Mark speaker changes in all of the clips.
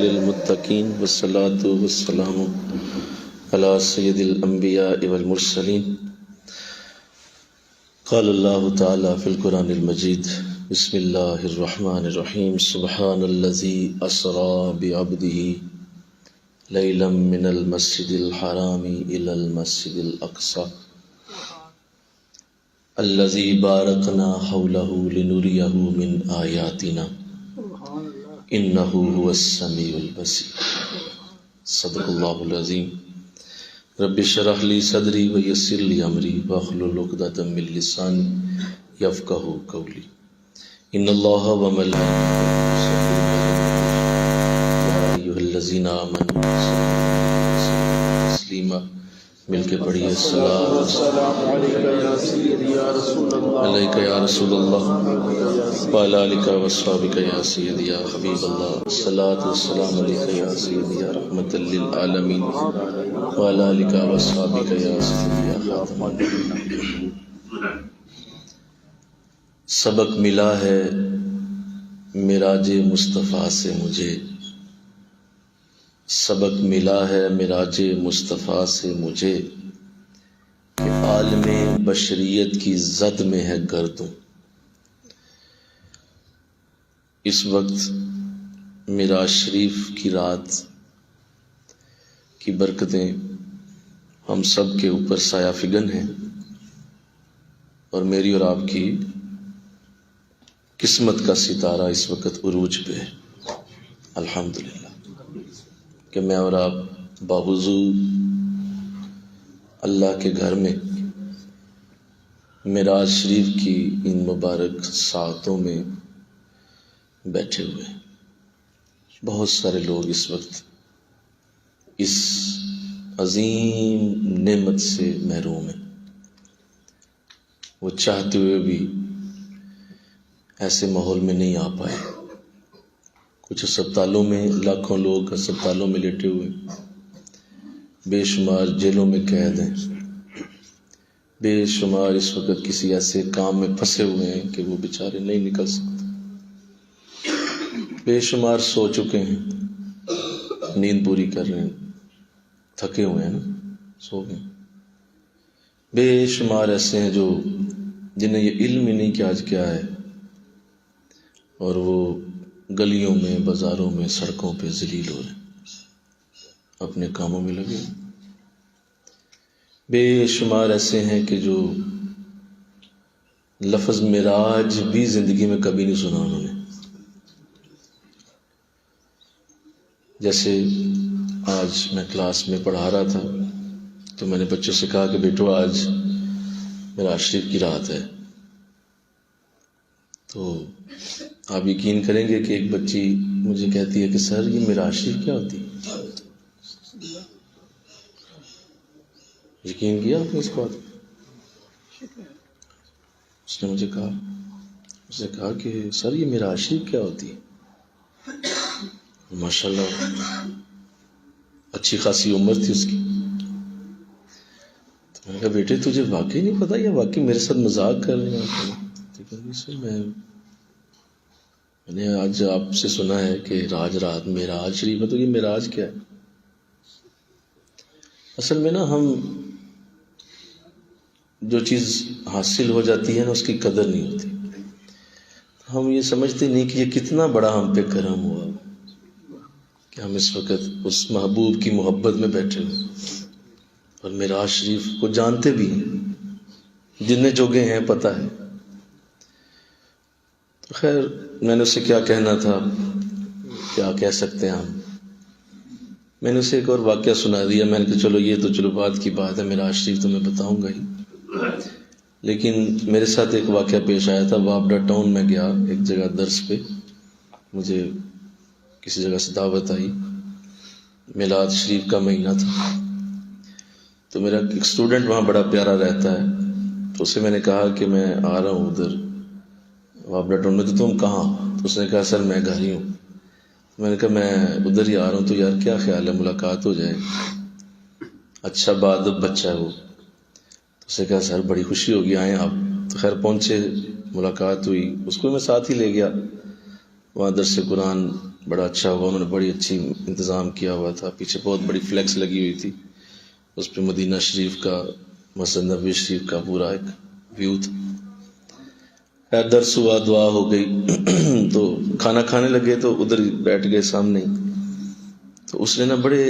Speaker 1: للمتقین والصلاة والسلام علی سید الانبیاء والمرسلین. قال اللہ تعالی فی القرآن المجید بسم اللہ الرحمن الرحیم سبحان الذی اسری بعبدہ لیلا من المسجد الحرام الی المسجد الاقصی الذی بارکنا حولہ لنریہ من آیاتنا انہ هو السمیع البصیر. صدق اللہ العظیم. رب اشرح لی صدری ویسر لی امری واحلل عقدۃ من لسانی یفقہوا قولی. ان اللہ وملائکتہ یا ایھا الذین آمنوا صلوا تسلیما. مل کے پڑھیے السلام علیکہ یا رسول اللہ وعلی آلکہ واصحابکہ یا سیدی یا حبیب اللہ. الصلاۃ والسلام علیکہ یا سیدی یا رحمۃ للعالمین وعلی آلکہ واصحابکہ یا سیدی یا خاتم النبیین. سبق ملا ہے معراج مصطفیٰ سے مجھے، سبق ملا ہے معراج مصطفیٰ سے مجھے کہ عالم بشریت کی زد میں ہے گردوں. اس وقت معراج شریف کی رات کی برکتیں ہم سب کے اوپر سایہ فگن ہیں، اور میری اور آپ کی قسمت کا ستارہ اس وقت عروج پہ ہے. الحمدللہ کہ میں اور آپ باوضو اللہ کے گھر میں معراج شریف کی ان مبارک ساعتوں میں بیٹھے ہوئے ہیں. بہت سارے لوگ اس وقت اس عظیم نعمت سے محروم ہیں. وہ چاہتے ہوئے بھی ایسے ماحول میں نہیں آ پائے. کچھ اسپتالوں میں، لاکھوں لوگ اسپتالوں میں لیٹے ہوئے، بے شمار جیلوں میں قید ہیں، بے شمار اس وقت کسی ایسے کام میں پھنسے ہوئے ہیں کہ وہ بیچارے نہیں نکل سکتے، بے شمار سو چکے ہیں، نیند پوری کر رہے ہیں، تھکے ہوئے ہیں نا، سو گئے. بے شمار ایسے ہیں جو جنہیں یہ علم ہی نہیں کہ آج کیا ہے، اور وہ گلیوں میں، بازاروں میں، سڑکوں پہ ذلیل ہو رہے ہیں، اپنے کاموں میں لگے. بے شمار ایسے ہیں کہ جو لفظ معراج بھی زندگی میں کبھی نہیں سنا انہوں نے. جیسے آج میں کلاس میں پڑھا رہا تھا تو میں نے بچوں سے کہا کہ بیٹو آج معراج شریف کی رات ہے. تو آپ یقین کریں گے کہ ایک بچی مجھے کہتی ہے کہ سر یہ معراج شریف کیا ہوتی ہے؟ یقین کیا آپ نے اس بات؟ اس نے مجھے کہا کہ سر یہ معراج شریف کیا ہوتی ہے؟ ماشاءاللہ اچھی خاصی عمر تھی اس کی. تو میں نے کہا بیٹے تجھے واقعی نہیں پتا یا واقعی میرے ساتھ مذاق کر رہے ہیں؟ سر میں نے آج آپ سے سنا ہے کہ رات معراج شریف ہے، تو یہ معراج کیا ہے؟ اصل میں نا ہم جو چیز حاصل ہو جاتی ہے نا اس کی قدر نہیں ہوتی. ہم یہ سمجھتے نہیں کہ یہ کتنا بڑا ہم پہ کرم ہوا کہ ہم اس وقت اس محبوب کی محبت میں بیٹھے ہوئے اور معراج شریف کو جانتے بھی ہیں، جنہیں جوگے ہیں پتہ ہے. تو خیر میں نے اسے کیا کہنا تھا، کیا کہہ سکتے ہیں ہم. میں نے اسے ایک اور واقعہ سنا دیا. میں نے کہا چلو یہ تو چلو بات کی بات ہے، معراج شریف تو میں بتاؤں گا ہی، لیکن میرے ساتھ ایک واقعہ پیش آیا تھا. وابڈا ٹاؤن میں گیا ایک جگہ درس پہ، مجھے کسی جگہ سے دعوت آئی، میلاد شریف کا مہینہ تھا. تو میرا ایک اسٹوڈنٹ وہاں بڑا پیارا رہتا ہے، تو اسے میں نے کہا کہ میں آ رہا ہوں ادھر وابڈا ٹاؤن میں. تو تم کہاں؟ تو اس نے کہا سر میں گھر ہی ہوں. میں نے کہا میں ادھر ہی آ رہا ہوں، تو یار کیا خیال ہے ملاقات ہو جائے. اچھا بادب بچہ ہے وہ. تو اسے کہا سر بڑی خوشی ہوگی، آئیں آپ. تو خیر پہنچے، ملاقات ہوئی، اس کو میں ساتھ ہی لے گیا. وہاں درس قرآن بڑا اچھا ہوا، انہوں نے بڑی اچھی انتظام کیا ہوا تھا، پیچھے بہت بڑی فلیکس لگی ہوئی تھی، اس پہ مدینہ شریف کا، مسجد نبوی شریف کا پورا ایک ویو تھا۔ خیر درس ہوا، دعا ہو گئی تو کھانا کھانے لگے تو ادھر ہی بیٹھ گئے سامنے ہی۔ تو اس نے نا بڑے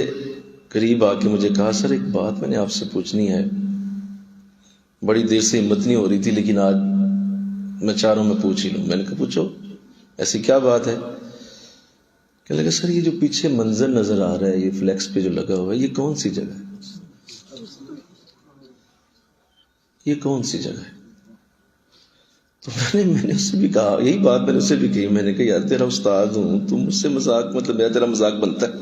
Speaker 1: قریب آ کے مجھے کہا، سر ایک بات میں نے آپ سے پوچھنی ہے، بڑی دیر سے ہمت نہیں ہو رہی تھی لیکن آج میں چاہ رہا ہوں میں پوچھ ہی لوں۔ میں نے کہا پوچھو، ایسی کیا بات ہے؟ کہنے لگا سر یہ جو پیچھے منظر نظر آ رہا ہے، یہ فلیکس پہ جو لگا ہوا ہے، یہ کون سی جگہ ہے؟ یہ کون سی جگہ ہے؟ تو میں نے اس سے بھی کہا یہی بات، میں نے اس سے بھی کہی، میں نے کہا یار تیرا استاد ہوں، تم مجھ سے مذاق، مطلب میرا تیرا مذاق بنتا ہے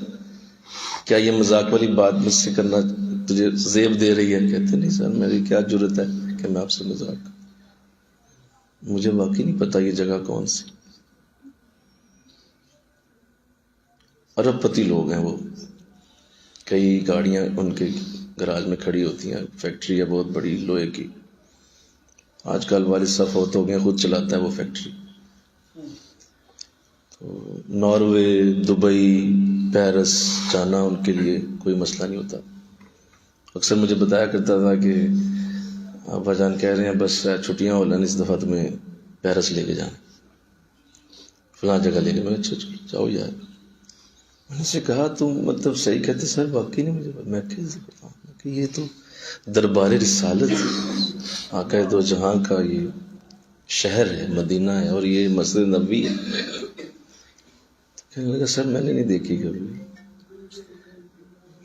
Speaker 1: کیا؟ یہ مذاق والی بات مجھ سے کرنا تجھے زیب دے رہی ہے؟ کہتے نہیں سر میری کیا جرت ہے کہ میں آپ سے مذاق، مجھے واقعی نہیں پتا یہ جگہ کون سی۔ ارب پتی لوگ ہیں وہ، کئی گاڑیاں ان کے گراج میں کھڑی ہوتی ہیں، فیکٹری ہے بہت بڑی لوہے کی، آج کل والد صاحب فوت ہو گئے، خود چلاتا ہے وہ فیکٹری۔ تو ناروے، دبئی، پیرس جانا ان کے لیے کوئی مسئلہ نہیں ہوتا۔ اکثر مجھے بتایا کرتا تھا کہ ابا جان کہہ رہے ہیں بس چھٹیاں ہو لیں، اس دفعہ تمہیں پیرس لے کے جانا، فلاں جگہ لے کے۔ میں اچھا چلو جاؤ یار۔ میں نے سے کہا تم مطلب صحیح کہتے سر، واقعی نہیں مجھے، میں کیسے بتاؤں کہ یہ تو دربار رسالت آقا دو جہاں کا یہ شہر ہے، مدینہ ہے، اور یہ مسجد نبوی ہے۔ کہنے لگا سر میں نے نہیں دیکھی کبھی،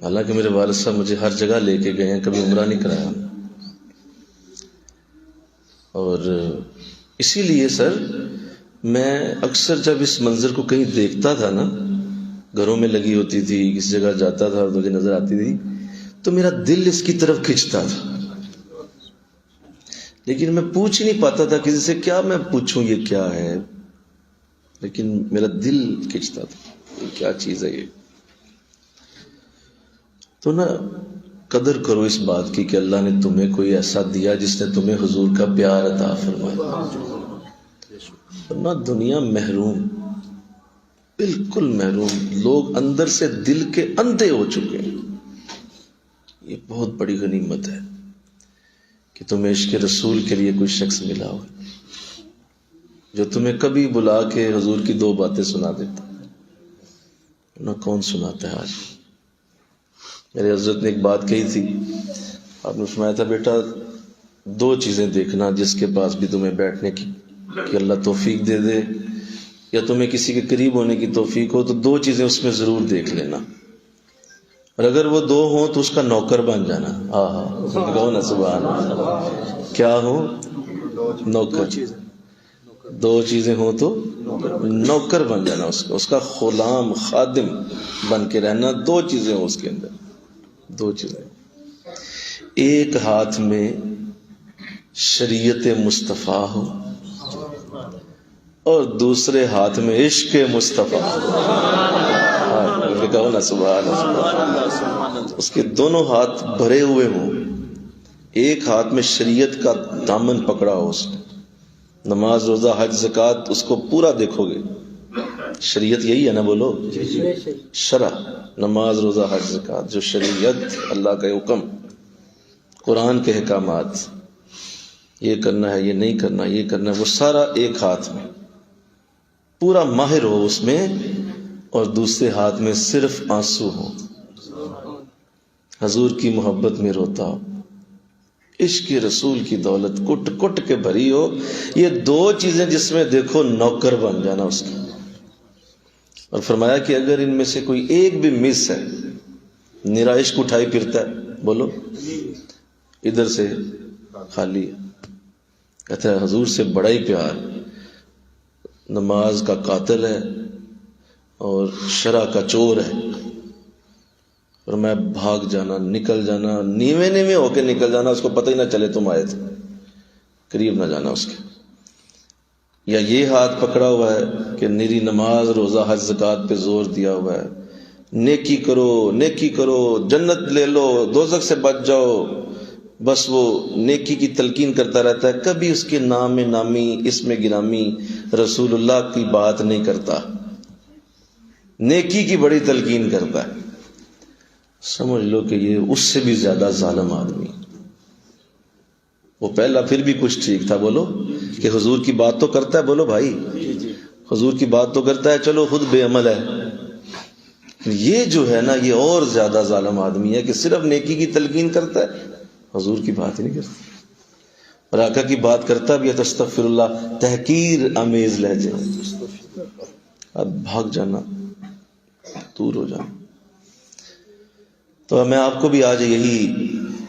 Speaker 1: حالانکہ میرے والد صاحب مجھے ہر جگہ لے کے گئے ہیں، کبھی عمرہ نہیں کرایا۔ اور اسی لیے سر میں اکثر جب اس منظر کو کہیں دیکھتا تھا نا، گھروں میں لگی ہوتی تھی، کسی جگہ جاتا تھا اور مجھے نظر آتی تھی، تو میرا دل اس کی طرف کھنچتا تھا، لیکن میں پوچھ ہی نہیں پاتا تھا کسی سے، کیا میں پوچھوں یہ کیا ہے، لیکن میرا دل کھنچتا تھا یہ کیا چیز ہے یہ۔ تو نا قدر کرو اس بات کی کہ اللہ نے تمہیں کوئی ایسا دیا جس نے تمہیں حضور کا پیار عطا فرمایا، ورنہ دنیا محروم، بالکل محروم، لوگ اندر سے دل کے اندھے ہو چکے ہیں۔ یہ بہت بڑی غنیمت ہے کہ تمہیں عشق رسول کے لیے کوئی شخص ملا ہو جو تمہیں کبھی بلا کے حضور کی دو باتیں سنا دیتا، نہ کون سناتا ہے آج۔ میرے حضرت نے ایک بات کہی تھی، آپ نے فرمایا تھا بیٹا دو چیزیں دیکھنا جس کے پاس بھی تمہیں بیٹھنے کی کہ اللہ توفیق دے دے، یا تمہیں کسی کے قریب ہونے کی توفیق ہو، تو دو چیزیں اس میں ضرور دیکھ لینا، اور اگر وہ دو ہوں تو اس کا نوکر بن جانا۔ کہو نا سبحان اللہ، کیا ہو؟ نوکر۔ دو چیزیں ہوں تو نوکر بن جانا، اس کا غلام، خادم بن کے رہنا۔ دو چیزیں ہوں اس کے اندر، دو چیزیں، ایک ہاتھ میں شریعت مصطفیٰ ہو اور دوسرے ہاتھ میں عشق مصطفیٰ۔ کہو نا سبحان اللہ، اس کے دونوں ہاتھ بھرے ہوئے ہوں، ایک ہاتھ میں شریعت کا دامن پکڑا ہو، اس نے نماز، روزہ، حج، زکوٰۃ اس کو پورا دیکھو گے، شریعت یہی ہے نا، بولو شرع، نماز، روزہ، حج، زکوٰۃ، جو شریعت، اللہ کا حکم، قرآن کے احکامات، یہ کرنا ہے، یہ نہیں کرنا، یہ کرنا ہے، وہ سارا ایک ہاتھ میں پورا ماہر ہو اس میں، اور دوسرے ہاتھ میں صرف آنسو ہو، حضور کی محبت میں روتا ہو، عشق رسول کی دولت کٹ کٹ کے بھری ہو۔ یہ دو چیزیں جس میں دیکھو نوکر بن جانا اس کا۔ اور فرمایا کہ اگر ان میں سے کوئی ایک بھی مس ہے، نرا عشق اٹھائی پھرتا ہے، بولو ادھر سے خالی ہے، کہتا ہے حضور سے بڑا ہی پیار، نماز کا قاتل ہے اور شرع کا چور ہے، اور میں بھاگ جانا، نکل جانا، نیوے نیوے ہو کے نکل جانا، اس کو پتہ ہی نہ چلے تم آئے تھے، قریب نہ جانا اس کے۔ یا یہ ہاتھ پکڑا ہوا ہے کہ نیری نماز، روزہ، حج، زکوٰۃ پہ زور دیا ہوا ہے، نیکی کرو، نیکی کرو، جنت لے لو، دوزخ سے بچ جاؤ، بس وہ نیکی کی تلقین کرتا رہتا ہے، کبھی اس کے نام نامی، اسم گرامی، رسول اللہ کی بات نہیں کرتا۔ نیکی کی بڑی تلقین کرتا ہے، سمجھ لو کہ یہ اس سے بھی زیادہ ظالم آدمی۔ وہ پہلا پھر بھی کچھ ٹھیک تھا، بولو کہ حضور کی بات تو کرتا ہے، بولو بھائی حضور کی بات تو کرتا ہے، چلو خود بے عمل ہے۔ یہ جو ہے نا یہ اور زیادہ ظالم آدمی ہے کہ صرف نیکی کی تلقین کرتا ہے، حضور کی بات ہی نہیں کرتا، اور آقا کی بات کرتا بھی ہے تو استغفر اللہ تحقیر آمیز لہجے، اب بھاگ جانا، دور ہو جانا۔ تو میں آپ کو بھی آج یہی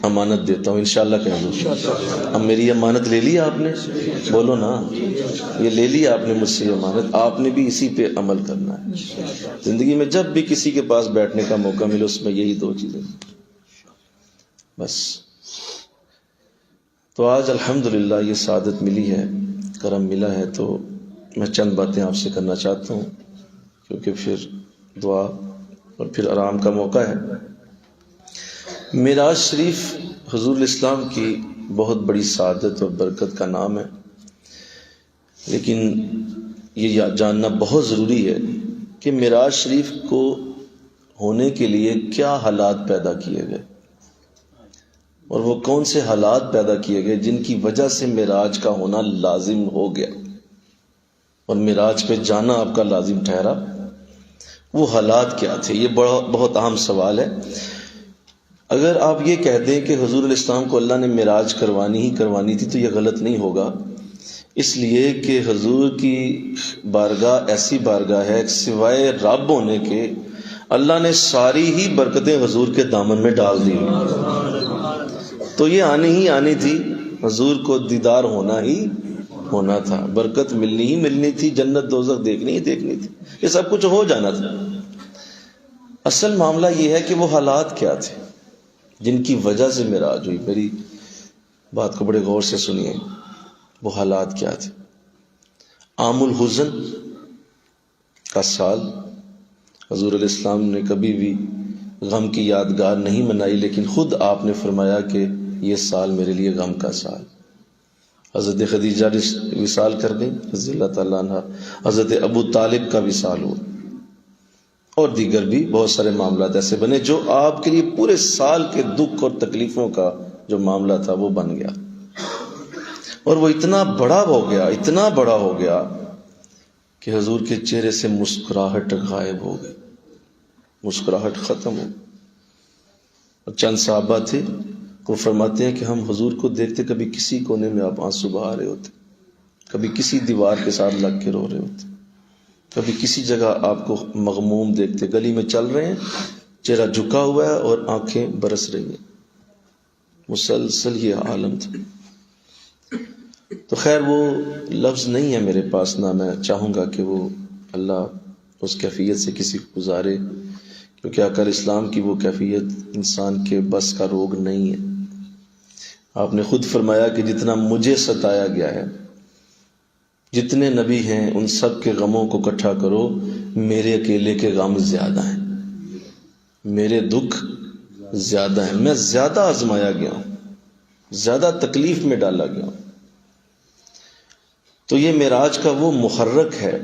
Speaker 1: امانت دیتا ہوں، انشاءاللہ کہہ دو، اب میری امانت لے لی آپ نے، بولو نا، یہ لے لی آپ نے مجھ سے امانت، آپ نے بھی اسی پہ عمل کرنا ہے۔ زندگی میں جب بھی کسی کے پاس بیٹھنے کا موقع ملے اس میں یہی دو چیزیں بس۔ تو آج الحمدللہ یہ سعادت ملی ہے، کرم ملا ہے، تو میں چند باتیں آپ سے کرنا چاہتا ہوں کیونکہ پھر دعا اور پھر آرام کا موقع ہے۔ معراج شریف حضور الاسلام کی بہت بڑی سعادت اور برکت کا نام ہے، لیکن یہ جاننا بہت ضروری ہے کہ معراج شریف کو ہونے کے لیے کیا حالات پیدا کیے گئے، اور وہ کون سے حالات پیدا کیے گئے جن کی وجہ سے معراج کا ہونا لازم ہو گیا اور معراج پہ جانا آپ کا لازم ٹھہرا۔ وہ حالات کیا تھے؟ یہ بہت اہم سوال ہے۔ اگر آپ یہ کہہ دیں کہ حضور علیہ السلام کو اللہ نے معراج کروانی تھی تو یہ غلط نہیں ہوگا، اس لیے کہ حضور کی بارگاہ ایسی بارگاہ ہے سوائے رب ہونے کے اللہ نے ساری ہی برکتیں حضور کے دامن میں ڈال دی، تو یہ آنی تھی، حضور کو دیدار ہونا تھا، برکت ملنی تھی، جنت دوزخ دیکھنی تھی، یہ سب کچھ ہو جانا تھا۔ اصل معاملہ یہ ہے کہ وہ حالات کیا تھے جن کی وجہ سے معراج ہوئی۔ میری بات کو بڑے غور سے سنیے، وہ حالات کیا تھے؟ عام الحزن کا سال، حضور علیہ السلام نے کبھی بھی غم کی یادگار نہیں منائی، لیکن خود آپ نے فرمایا کہ یہ سال میرے لیے غم کا سال۔ حضرت خدیجہ وصال کر گئی رضی اللہ تعالیٰ عنہ، حضرت ابو طالب کا وصال ہوا، اور دیگر بھی بہت سارے معاملات ایسے بنے جو آپ کے لیے پورے سال کے دکھ اور تکلیفوں کا جو معاملہ تھا وہ بن گیا، اور وہ اتنا بڑا ہو گیا کہ حضور کے چہرے سے مسکراہٹ غائب ہو گئی، مسکراہٹ ختم ہو گئی۔ اور چند صحابہ تھے، وہ فرماتے ہیں کہ ہم حضور کو دیکھتے کبھی کسی کونے میں آپ آنسو بہا رہے ہوتے، کبھی کسی دیوار کے ساتھ لگ کے رو رہے ہوتے، کبھی کسی جگہ آپ کو مغموم دیکھتے، گلی میں چل رہے ہیں، چہرہ جھکا ہوا ہے اور آنکھیں برس رہی ہیں، مسلسل یہ عالم تھا۔ تو خیر وہ لفظ نہیں ہے میرے پاس، نہ میں چاہوں گا کہ وہ اللہ اس کیفیت سے کسی کو گزارے، کیونکہ آقا اسلام کی وہ کیفیت انسان کے بس کا روگ نہیں ہے۔ آپ نے خود فرمایا کہ جتنا مجھے ستایا گیا ہے، جتنے نبی ہیں ان سب کے غموں کو اکٹھا کرو، میرے اکیلے کے غم زیادہ ہیں، میرے دکھ زیادہ ہیں، میں زیادہ آزمایا گیا ہوں، زیادہ تکلیف میں ڈالا گیا ہوں۔ تو یہ معراج کا وہ محرک ہے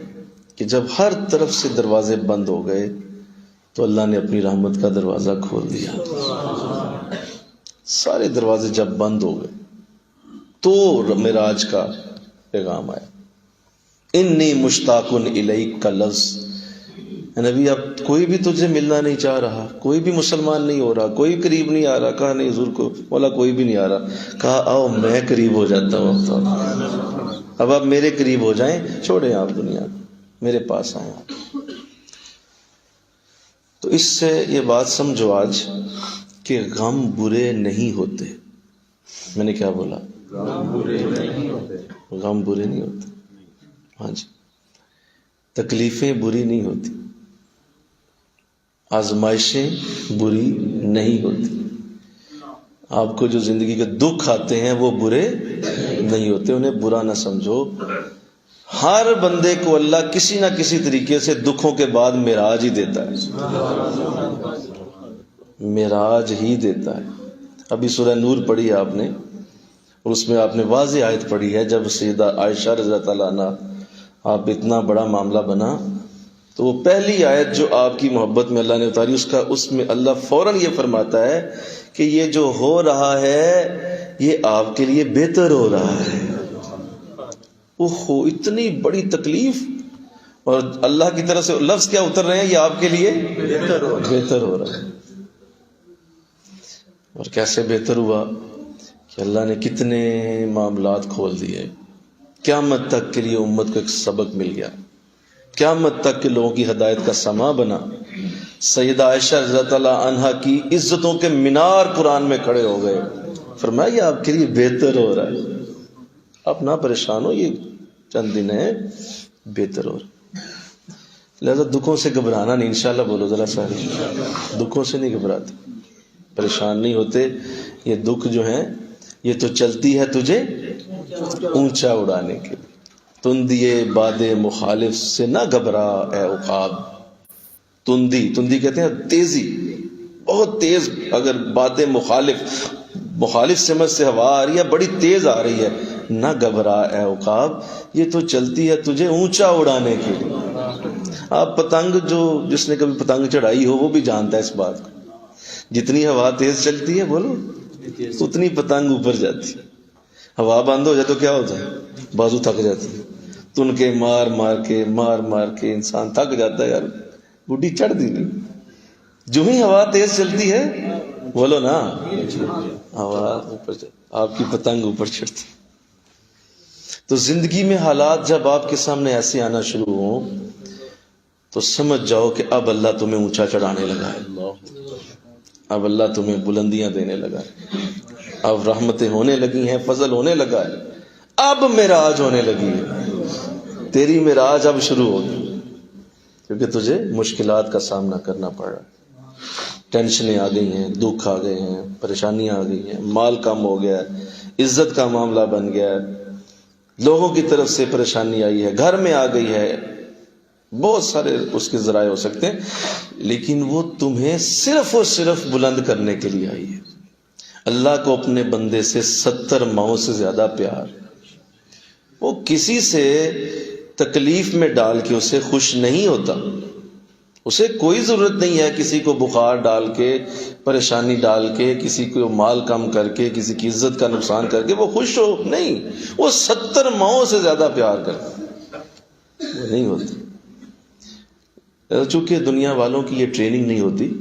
Speaker 1: کہ جب ہر طرف سے دروازے بند ہو گئے تو اللہ نے اپنی رحمت کا دروازہ کھول دیا۔ سارے دروازے جب بند ہو گئے تو معراج کا پیغام آیا، انی مشتاق الیک کا لفظ، نبی اب کوئی بھی تجھے ملنا نہیں چاہ رہا، کوئی بھی مسلمان نہیں ہو رہا، کوئی قریب نہیں آ رہا۔ کہا نہیں حضور کو، بولا کوئی بھی نہیں آ رہا، کہا آؤ میں قریب ہو جاتا ہوں، اب آپ میرے قریب ہو جائیں، چھوڑیں آپ دنیا، میرے پاس آئیں۔ تو اس سے یہ بات سمجھو آج کہ غم برے نہیں ہوتے۔ میں نے کیا بولا؟ غم برے نہیں ہوتے۔ ہاں جی، تکلیفیں بری نہیں ہوتی، آزمائشیں بری نہیں ہوتی، آپ کو جو زندگی کے دکھ آتے ہیں وہ برے نہیں ہوتے، انہیں برا نہ سمجھو۔ ہر بندے کو اللہ کسی نہ کسی طریقے سے دکھوں کے بعد معراج ہی دیتا ہے، معراج ہی دیتا ہے۔ ابھی سورہ نور پڑھی ہے آپ نے، اور اس میں آپ نے واضح آیت پڑھی ہے، جب سیدہ عائشہ رضی اللہ تعالیٰ عنہ آپ اتنا بڑا معاملہ بنا تو وہ پہلی آیت جو آپ کی محبت میں اللہ نے اتاری، اس میں اللہ فوراً یہ فرماتا ہے کہ یہ جو ہو رہا ہے یہ آپ کے لیے بہتر ہو رہا ہے۔ اوہو، اتنی بڑی تکلیف، اور اللہ کی طرف سے لفظ کیا اتر رہے ہیں؟ یہ آپ کے لیے بہتر ہو رہا ہے۔ اور کیسے بہتر ہوا کہ اللہ نے کتنے معاملات کھول دیے، قیامت تک کے لیے امت کو ایک سبق مل گیا، قیامت تک کے لوگوں کی ہدایت کا سما بنا۔ سیدہ عائشہ رضی اللہ عنہا کی عزتوں کے مینار قرآن میں کھڑے ہو گئے، فرمایا یہ آپ کے لیے بہتر ہو رہا ہے، آپ نہ پریشان ہو، یہ چند دن ہے، بہتر ہو رہا ہے۔ لہذا دکھوں سے گھبرانا نہیں، انشاءاللہ بولو ذرا سارے، دکھوں سے نہیں گھبراتے، پریشان نہیں ہوتے۔ یہ دکھ جو ہیں یہ تو چلتی ہے تجھے اونچا اڑانے کے لیے۔ تندیے باد مخالف سے نہ گھبرا اے عقاب۔ تندی کہتے ہیں تیزی، بہت تیز، اگر باد مخالف سمت سے ہوا آ رہی ہے، بڑی تیز آ رہی ہے، نہ گھبرا اے عقاب، یہ تو چلتی ہے تجھے اونچا اڑانے کے لیے۔ آپ پتنگ، جس نے کبھی پتنگ چڑھائی ہو وہ بھی جانتا ہے اس بات کو، جتنی ہوا تیز چلتی ہے بولو اتنی پتنگ اوپر جاتی ہے۔ ہوا بند ہو جائے تو کیا ہوتا ہے؟ بازو تھک جاتی ہے، تن کے مار مار کے انسان تھک جاتا ہے، یار بوڑھی چڑھ دی نہیں۔ جو ہی ہوا تیز چلتی ہے بولو نا، ہوا اوپر چلتی، آپ کی پتنگ اوپر چڑھتی۔ تو زندگی میں حالات جب آپ کے سامنے ایسے آنا شروع ہوں تو سمجھ جاؤ کہ اب اللہ تمہیں اونچا چڑھانے لگا ہے، اب اللہ تمہیں بلندیاں دینے لگا ہے، اب رحمتیں ہونے لگی ہیں، فضل ہونے لگا ہے، اب معراج ہونے لگی ہے، تیری معراج اب شروع ہوگی، کیونکہ تجھے مشکلات کا سامنا کرنا پڑ رہا ہے، ٹینشنیں آ گئی ہیں، دکھ آ گئے ہیں، پریشانیاں آ گئی ہیں، مال کم ہو گیا ہے، عزت کا معاملہ بن گیا ہے، لوگوں کی طرف سے پریشانی آئی ہے، گھر میں آ گئی ہے، بہت سارے اس کے ذرائع ہو سکتے ہیں، لیکن وہ تمہیں صرف اور صرف بلند کرنے کے لیے آئی ہے۔ اللہ کو اپنے بندے سے 70 ماؤں سے زیادہ پیار، وہ کسی سے تکلیف میں ڈال کے اسے خوش نہیں ہوتا، اسے کوئی ضرورت نہیں ہے کسی کو بخار ڈال کے، پریشانی ڈال کے، کسی کو مال کم کر کے، کسی کی عزت کا نقصان کر کے وہ خوش ہو، نہیں، وہ 70 ماؤں سے زیادہ پیار کرتا، وہ نہیں ہوتا۔ چونکہ دنیا والوں کی یہ ٹریننگ نہیں ہوتی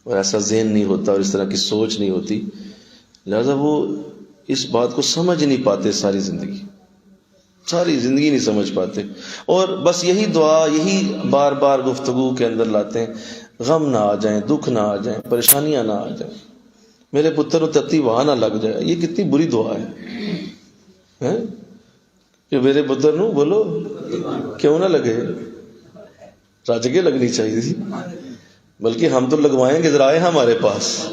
Speaker 1: اور ایسا ذہن نہیں ہوتا اور اس طرح کی سوچ نہیں ہوتی، لہذا وہ اس بات کو سمجھ نہیں پاتے، ساری زندگی نہیں سمجھ پاتے، اور بس یہی دعا، یہی بار بار گفتگو کے اندر لاتے ہیں، غم نہ آ جائیں، دکھ نہ آ جائیں، پریشانیاں نہ آ جائیں، میرے پتر تتی وہاں نہ لگ جائے۔ یہ کتنی بری دعا ہے کہ میرے پتر نو بولو کیوں نہ لگے، رج کے لگنی چاہیے تھی، بلکہ ہم تو لگوائیں گے، ذرا آئے ہمارے پاس،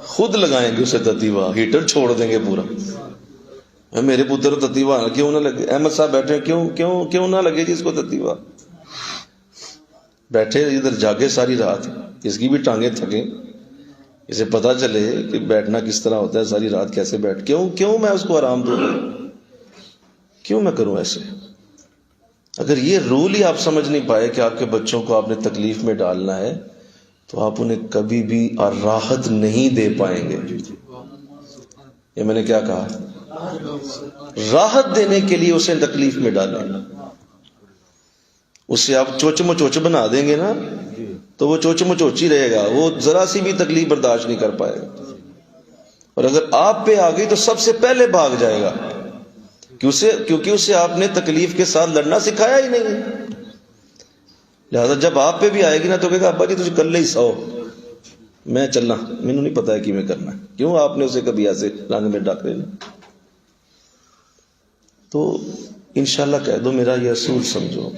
Speaker 1: خود لگائیں گے اسے تتیوا، ہیٹر چھوڑ دیں گے پورا۔ میرے پتر تتیوا کیوں نہ لگے، احمد صاحب بیٹھے، کیوں نہ لگے جی اس کو تتیوا، بیٹھے ادھر جاگے ساری رات، اس کی بھی ٹانگیں تھکیں، اسے پتا چلے کہ بیٹھنا کس طرح ہوتا ہے، ساری رات کیسے بیٹھ، کیوں میں اس کو آرام دوں، کیوں میں کروں ایسے؟ اگر یہ رول ہی آپ سمجھ نہیں پائے کہ آپ کے بچوں کو آپ نے تکلیف میں ڈالنا ہے تو آپ انہیں کبھی بھی راحت نہیں دے پائیں گے۔ یہ میں نے کیا کہا؟ راحت دینے کے لیے اسے تکلیف میں ڈالیں، اسے آپ چوچم چوچ بنا دیں گے نا تو وہ چوچم چوچی رہے گا، وہ ذرا سی بھی تکلیف برداشت نہیں کر پائے گا، اور اگر آپ پہ آ گئی تو سب سے پہلے بھاگ جائے گا، کیونکہ اسے آپ نے تکلیف کے ساتھ لڑنا سکھایا ہی نہیں۔ لہذا جب آپ پہ بھی آئے گی نا تو کہے گا ابا جی تجھے کل ہی سو، میں چلنا، مینوں نہیں پتا ہے کی میں کرنا ہے، کیوں آپ نے اسے کبھی ایسے رنگ میں ڈاکے نہیں۔ تو انشاءاللہ کہہ دو میرا یہ اصول سمجھو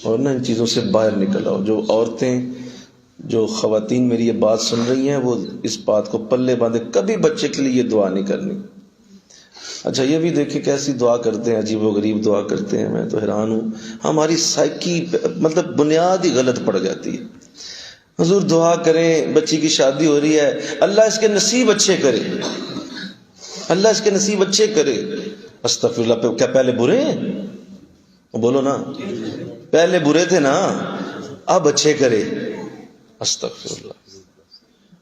Speaker 1: اور نہ ان چیزوں سے باہر نکل آؤ۔ جو عورتیں، جو خواتین میری یہ بات سن رہی ہیں وہ اس بات کو پلے باندھے، کبھی بچے کے لیے یہ دعا نہیں کرنی۔ اچھا یہ بھی دیکھیں کیسی دعا کرتے ہیں، عجیب و غریب دعا کرتے ہیں، میں تو حیران ہوں، ہماری سائیکی مطلب بنیاد ہی غلط پڑ جاتی ہے۔ حضور دعا کریں، بچی کی شادی ہو رہی ہے، اللہ اس کے نصیب اچھے کرے، اللہ اس کے نصیب اچھے کرے۔ استغفر اللہ، کیا پہلے برے ہیں؟ بولو نا، پہلے برے تھے نا، اب اچھے کرے. استغفر اللہ.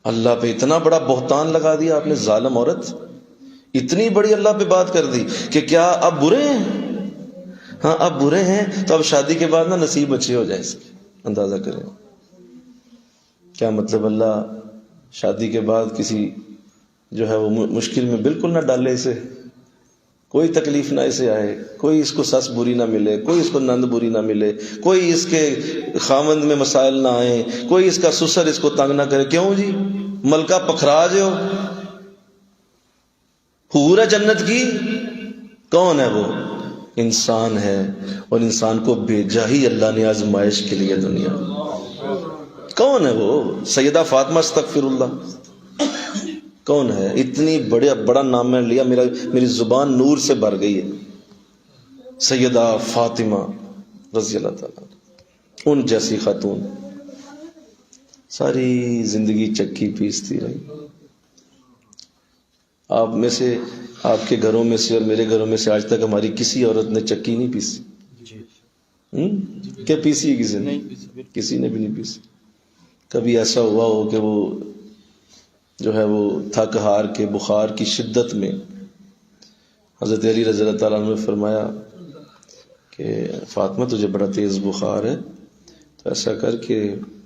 Speaker 1: اللہ پہ اتنا بڑا بہتان لگا دیا آپ نے، ظالم عورت، اتنی بڑی اللہ پہ بات کر دی کہ کیا اب برے ہیں؟ ہاں اب برے ہیں تو اب شادی کے بعد نا نصیب اچھے ہو جائیں اس کے. اندازہ کریں کیا مطلب. اللہ شادی کے بعد کسی جو ہے وہ مشکل میں بالکل نہ ڈالے اسے، کوئی تکلیف نہ اسے آئے، کوئی اس کو سس بری نہ ملے، کوئی اس کو نند بری نہ ملے، کوئی اس کے خامند میں مسائل نہ آئیں، کوئی اس کا سسر اس کو تنگ نہ کرے. کیوں جی؟ ملکہ پکھراج ہو، حور ہے جنت کی. کون ہے وہ؟ انسان ہے، اور انسان کو بھیجا ہی اللہ نے آزمائش کے لیے دنیا. کون ہے وہ؟ سیدہ فاطمہ استغفر اللہ. کون ہے؟ اتنی بڑا نام میں لیا، میری زبان نور سے بھر گئی ہے. سیدہ فاطمہ رضی اللہ تعالیٰ، ان جیسی خاتون ساری زندگی چکی پیستی رہی. آپ میں سے، آپ کے گھروں میں سے اور میرے گھروں میں سے آج تک ہماری کسی عورت نے چکی نہیں پیسی. کیا پیسی ہے کسی نے؟ کسی نے بھی نہیں پیسی. کبھی ایسا ہوا ہو کہ وہ جو ہے وہ تھک ہار کے بخار کی شدت میں حضرت علی رضی اللہ تعالیٰ عنہ نے فرمایا کہ فاطمہ تجھے بڑا تیز بخار ہے، تو ایسا کر کہ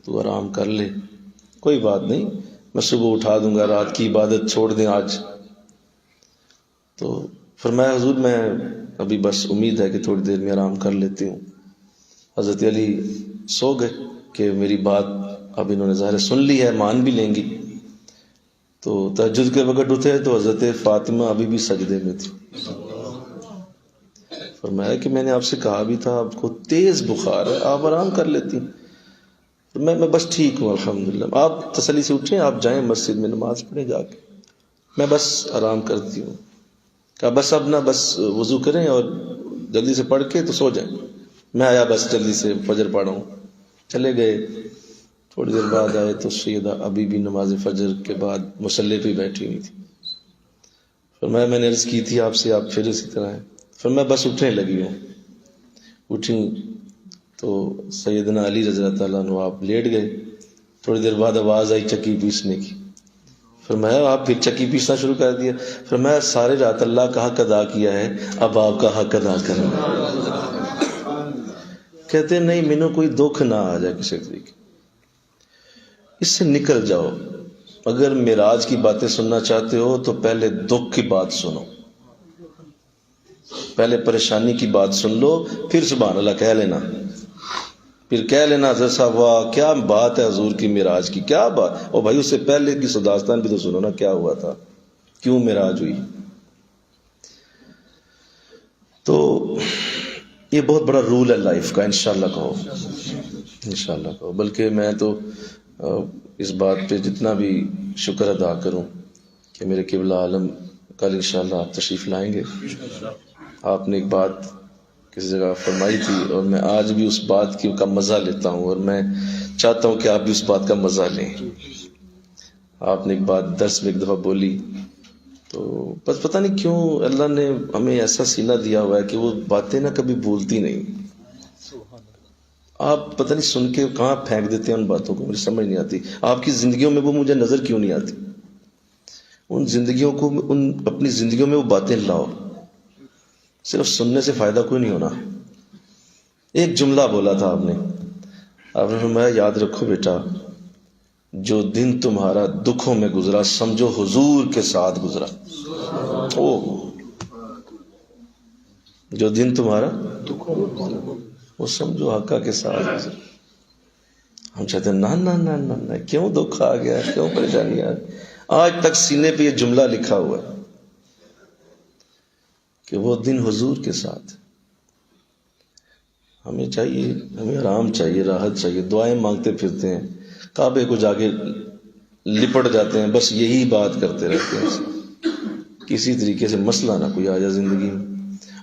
Speaker 1: تو آرام کر لے، کوئی بات نہیں، میں صبح اٹھا دوں گا، رات کی عبادت چھوڑ دیں آج. تو فرمایا حضور میں ابھی بس امید ہے کہ تھوڑی دیر میں آرام کر لیتی ہوں. حضرت علی سو گئے کہ میری بات اب انہوں نے ظاہر سن لی ہے، مان بھی لیں گی. تو تہجد کے وقت اٹھے تو حضرت فاطمہ ابھی بھی سجدے میں تھی. فرمایا کہ میں نے آپ سے کہا بھی تھا آپ کو تیز بخار ہے، آپ آرام کر لیتی. میں بس ٹھیک ہوں الحمدللہ، آپ تسلی سے اٹھیں، آپ جائیں مسجد میں نماز پڑھیں جا کے، میں بس آرام کرتی ہوں. کہا بس اب نہ، بس وضو کریں اور جلدی سے پڑھ کے تو سو جائیں. میں آیا بس جلدی سے فجر پڑھا ہوں. چلے گئے. تھوڑی دیر بعد آئے تو سیدہ ابھی بھی نماز فجر کے بعد مصلی پہ بیٹھی ہوئی تھی. فرمایا میں نے عرض کی تھی آپ سے، آپ پھر اسی طرح ہیں. فرمایا بس اٹھنے لگی ہوں. اٹھی تو سیدنا علی رضی اللہ تعالیٰ عنہ آپ لیٹ گئے. تھوڑی دیر بعد آواز آئی چکی پیسنے کی. فرمایا آپ پھر چکی پیسنا شروع کر دیا. فرمایا سارے رات اللہ کا حق ادا کیا ہے، اب آپ کا حق ادا کرنا. کہتے نہیں مینوں کوئی دکھ نہ آ جائے کسی طریقے، اس سے نکل جاؤ. اگر معراج کی باتیں سننا چاہتے ہو تو پہلے دکھ کی بات سنو، پہلے پریشانی کی بات سن لو، پھر سبحان اللہ کہہ لینا. پھر کہہ لینا حضرت صاحب واہ کیا بات ہے حضور کی معراج کی، کیا بات. اور بھائی اس سے پہلے کی داستان بھی تو سنو نا، کیا ہوا تھا، کیوں معراج ہوئی. تو یہ بہت بڑا رول ہے لائف کا. انشاءاللہ کہو، انشاءاللہ کہو. بلکہ میں تو اس بات پہ جتنا بھی شکر ادا کروں کہ میرے قبلہ عالم کل انشاءاللہ آپ تشریف لائیں گے. آپ نے ایک بات کسی جگہ فرمائی تھی اور میں آج بھی اس بات کا مزہ لیتا ہوں، اور میں چاہتا ہوں کہ آپ بھی اس بات کا مزہ لیں. آپ نے ایک بات درس میں ایک دفعہ بولی، تو بس پتہ نہیں کیوں اللہ نے ہمیں ایسا سینہ دیا ہوا ہے کہ وہ باتیں نا کبھی بھولتی نہیں. آپ پتہ نہیں سن کے کہاں پھینک دیتے ہیں ان باتوں کو، مجھے سمجھ نہیں آتی. آپ کی زندگیوں میں وہ مجھے نظر کیوں نہیں آتی؟ ان زندگیوں کو، ان اپنی زندگیوں میں وہ باتیں لاؤ. صرف سننے سے فائدہ کوئی نہیں ہونا. ایک جملہ بولا تھا آپ نے فرمایا یاد رکھو بیٹا، جو دن تمہارا دکھوں میں گزرا سمجھو حضور کے ساتھ گزرا. جو دن تمہارا وہ سمجھو حقا کے ساتھ گزرا. ہم چاہتے ہیں نہ کیوں دکھ آ گیا، کیوں پریشانی آ گئی. آج تک سینے پہ یہ جملہ لکھا ہوا ہے کہ وہ دن حضور کے ساتھ. ہمیں چاہیے، ہمیں آرام چاہیے، راحت چاہیے. دعائیں مانگتے پھرتے ہیں، کعبے کو جا کے لپٹ جاتے ہیں، بس یہی بات کرتے رہتے ہیں. کسی طریقے سے مسئلہ نہ کوئی آ جائے زندگی میں،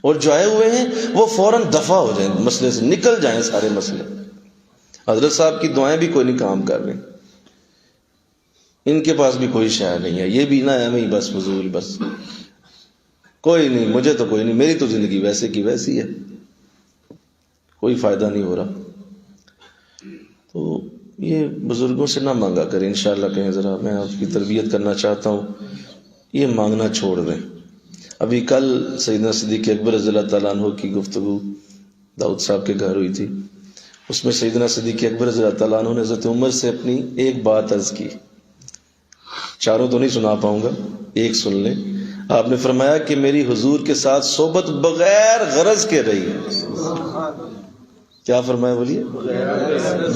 Speaker 1: اور جو آئے ہوئے ہیں وہ فوراً دفع ہو جائیں، مسئلے سے نکل جائیں سارے مسئلے. حضرت صاحب کی دعائیں بھی کوئی نہیں کام کر رہی، ان کے پاس بھی کوئی شے نہیں ہے، یہ بھی نہ ہے میں بس فضول، بس کوئی نہیں، مجھے تو کوئی نہیں، میری تو زندگی ویسے کی ویسی ہے. کوئی فائدہ نہیں ہو رہا. تو یہ بزرگوں سے نہ مانگا کریں انشاءاللہ. کہیں ذرا میں آپ کی تربیت کرنا چاہتا ہوں، یہ مانگنا چھوڑ دیں. ابھی کل سیدنا صدیق اکبر رضی اللہ تعالیٰ عنہ کی گفتگو داؤد صاحب کے گھر ہوئی تھی. اس میں سیدنا صدیق اکبر رضی اللہ تعالیٰ عنہ نے حضرت عمر سے اپنی ایک بات عرض کی. چاروں تو نہیں سنا پاؤں گا، ایک سن لیں. آپ نے فرمایا کہ میری حضور کے ساتھ صحبت بغیر غرض کے رہی ہے. کیا فرمایا بولیے؟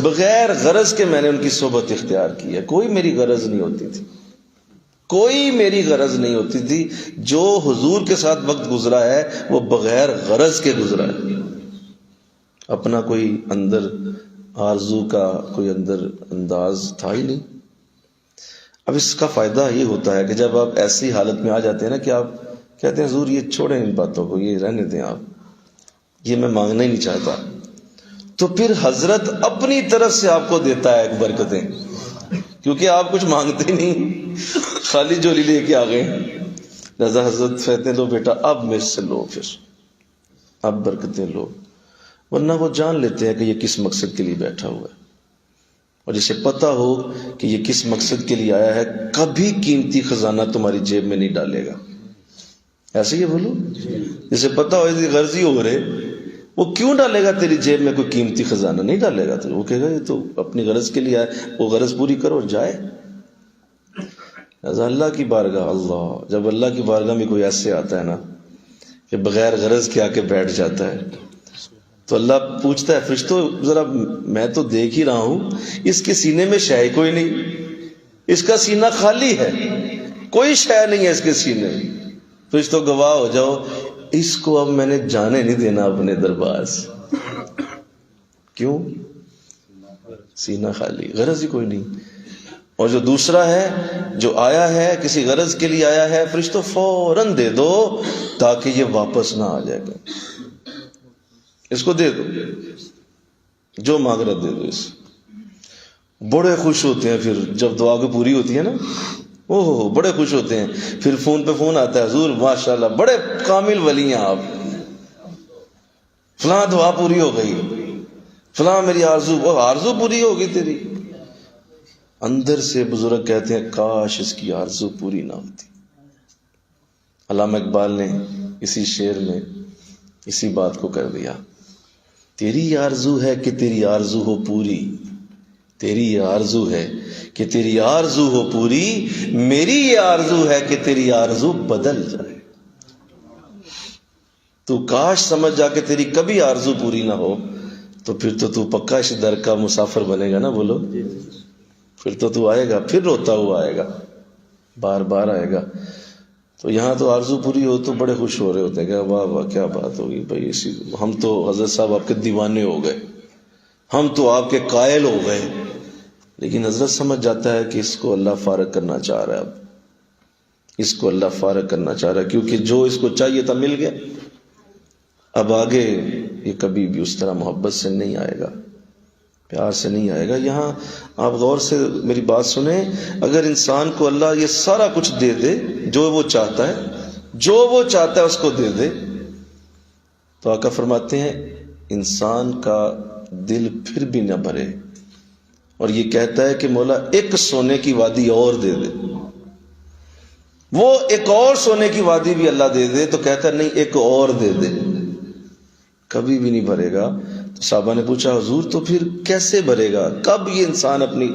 Speaker 1: بغیر غرض کے میں نے ان کی صحبت اختیار کی ہے. کوئی میری غرض نہیں ہوتی تھی، کوئی میری غرض نہیں ہوتی تھی. جو حضور کے ساتھ وقت گزرا ہے وہ بغیر غرض کے گزرا ہے. اپنا کوئی اندر آرزو کا کوئی اندر انداز تھا ہی نہیں. اب اس کا فائدہ یہ ہوتا ہے کہ جب آپ ایسی حالت میں آ جاتے ہیں نا کہ آپ کہتے ہیں حضور یہ چھوڑیں ان باتوں کو، یہ رہنے دیں، آپ یہ میں مانگنا ہی نہیں چاہتا، تو پھر حضرت اپنی طرف سے آپ کو دیتا ہے ایک برکتیں، کیونکہ آپ کچھ مانگتے نہیں، خالی جولی لے کے آ گئے. رضا حضرت کہتے ہیں لو بیٹا اب مجھ سے لو، پھر اب برکتیں لو. ورنہ وہ جان لیتے ہیں کہ یہ کس مقصد کے لیے بیٹھا ہوا ہے، اور جسے پتہ ہو کہ یہ کس مقصد کے لیے آیا ہے کبھی قیمتی خزانہ تمہاری جیب میں نہیں ڈالے گا. ایسے ہی بولو، جسے پتہ ہو اس کی غرضی ہو رہے، وہ کیوں ڈالے گا تیری جیب میں کوئی قیمتی خزانہ؟ نہیں ڈالے گا. تو وہ کہے گا یہ تو اپنی غرض کے لیے آئے، وہ غرض پوری کرو اور جائے. اللہ کی بارگاہ، اللہ جب اللہ کی بارگاہ میں کوئی ایسے آتا ہے نا کہ بغیر غرض کے آ کے بیٹھ جاتا ہے، تو اللہ پوچھتا ہے فرشتوں ذرا میں تو دیکھ ہی رہا ہوں اس کے سینے میں شے کوئی نہیں، اس کا سینہ خالی ہے، کوئی شے نہیں ہے اس کے سینے میں. فرشتوں گواہ ہو جاؤ، اس کو اب میں نے جانے نہیں دینا اپنے دربار سے. کیوں؟ سینہ خالی، غرض ہی کوئی نہیں. اور جو دوسرا ہے جو آیا ہے کسی غرض کے لیے آیا ہے، فرشتوں فوراً دے دو تاکہ یہ واپس نہ آ جائے گا. اس کو دے دو، جو مانگ رہا دے دو. اس بڑے خوش ہوتے ہیں پھر جب دعا کو پوری ہوتی ہے نا، اوہ بڑے خوش ہوتے ہیں. پھر فون پہ فون آتا ہے، حضور ماشاءاللہ بڑے کامل ولی ہیں آپ، فلاں دعا پوری ہو گئی، فلاں میری آرزو پوری ہوگی تیری. اندر سے بزرگ کہتے ہیں کاش اس کی آرزو پوری نہ ہوتی. علامہ اقبال نے اسی شعر میں اسی بات کو کر دیا. تیری آرزو ہے کہ تیری آرزو ہو پوری، تیری آرزو ہے کہ تیری آرزو ہو پوری، میری یہ آرزو ہے کہ تیری آرزو بدل جائے. تو کاش سمجھ جا کہ تیری کبھی آرزو پوری نہ ہو، تو پھر تو پکا اس در کا مسافر بنے گا نا. بولو، پھر تو آئے گا، پھر روتا ہوا آئے گا، بار بار آئے گا. تو یہاں تو آرزو پوری ہو تو بڑے خوش ہو رہے ہوتے ہیں کہ واہ واہ کیا بات ہوگی بھائی، ہم تو حضرت صاحب آپ کے دیوانے ہو گئے، ہم تو آپ کے قائل ہو گئے. لیکن حضرت سمجھ جاتا ہے کہ اس کو اللہ فارغ کرنا چاہ رہا ہے، اب اس کو اللہ فارغ کرنا چاہ رہا ہے، کیونکہ جو اس کو چاہیے تھا مل گیا. اب آگے یہ کبھی بھی اس طرح محبت سے نہیں آئے گا، پیار سے نہیں آئے گا. یہاں آپ غور سے میری بات سنیں، اگر انسان کو اللہ یہ سارا کچھ دے دے جو وہ چاہتا ہے، جو وہ چاہتا ہے اس کو دے دے، تو آقا فرماتے ہیں انسان کا دل پھر بھی نہ بھرے، اور یہ کہتا ہے کہ مولا ایک سونے کی وادی اور دے دے. وہ ایک اور سونے کی وادی بھی اللہ دے دے تو کہتا ہے نہیں ایک اور دے دے، کبھی بھی نہیں بھرے گا. تو صحابہ نے پوچھا حضور تو پھر کیسے بھرے گا، کب یہ انسان اپنی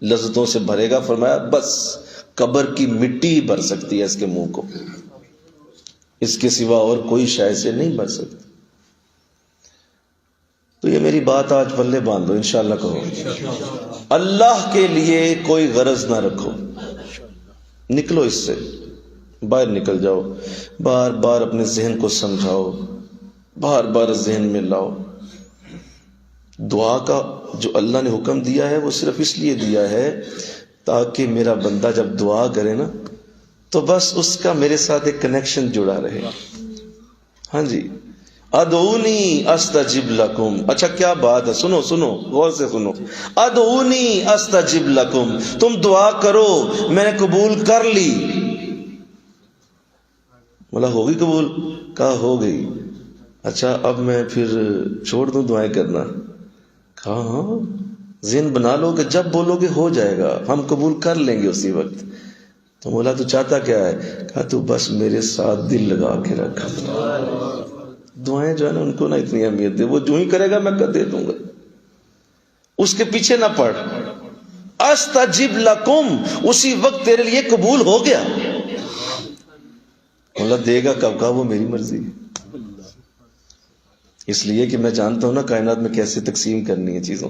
Speaker 1: لذتوں سے بھرے گا؟ فرمایا بس قبر کی مٹی ہی بھر سکتی ہے اس کے منہ کو، اس کے سوا اور کوئی شے سے نہیں بھر سکتی. تو یہ میری بات آج پلے باندھ دو، انشاءاللہ کہو اللہ کے لیے کوئی غرض نہ رکھو، نکلو اس سے باہر نکل جاؤ. بار بار اپنے ذہن کو سمجھاؤ، بار بار ذہن میں لاؤ. دعا کا جو اللہ نے حکم دیا ہے وہ صرف اس لیے دیا ہے تاکہ میرا بندہ جب دعا کرے نا تو بس اس کا میرے ساتھ ایک کنیکشن جڑا رہے. ہاں جی، ادعونی استجب لکم. اچھا کیا بات ہے، سنو سنو غور سے سنو. ادعونی استجب لکم، تم دعا کرو میں نے قبول کر لی. بولا ہوگی قبول؟ کہا ہو گئی. اچھا اب میں پھر چھوڑ دوں دعائیں کرنا؟ کہا ہاں، ذہن بنا لو کہ جب بولو گے ہو جائے گا، ہم قبول کر لیں گے اسی وقت۔ تو مولا تو چاہتا کیا ہے؟ کہا تو بس میرے ساتھ دل لگا کے رکھ۔ دعائیں جو ہے نا ان کو نہ اتنی اہمیت دے، وہ جو ہی کرے گا میں کر دے دوں گا، اس کے پیچھے نہ پڑ۔ استجب لکم، اسی وقت تیرے لیے قبول ہو گیا۔ مولا دے گا کب کا وہ میری مرضی ہے، اس لیے کہ میں جانتا ہوں نا کائنات میں کیسے تقسیم کرنی ہے چیزوں۔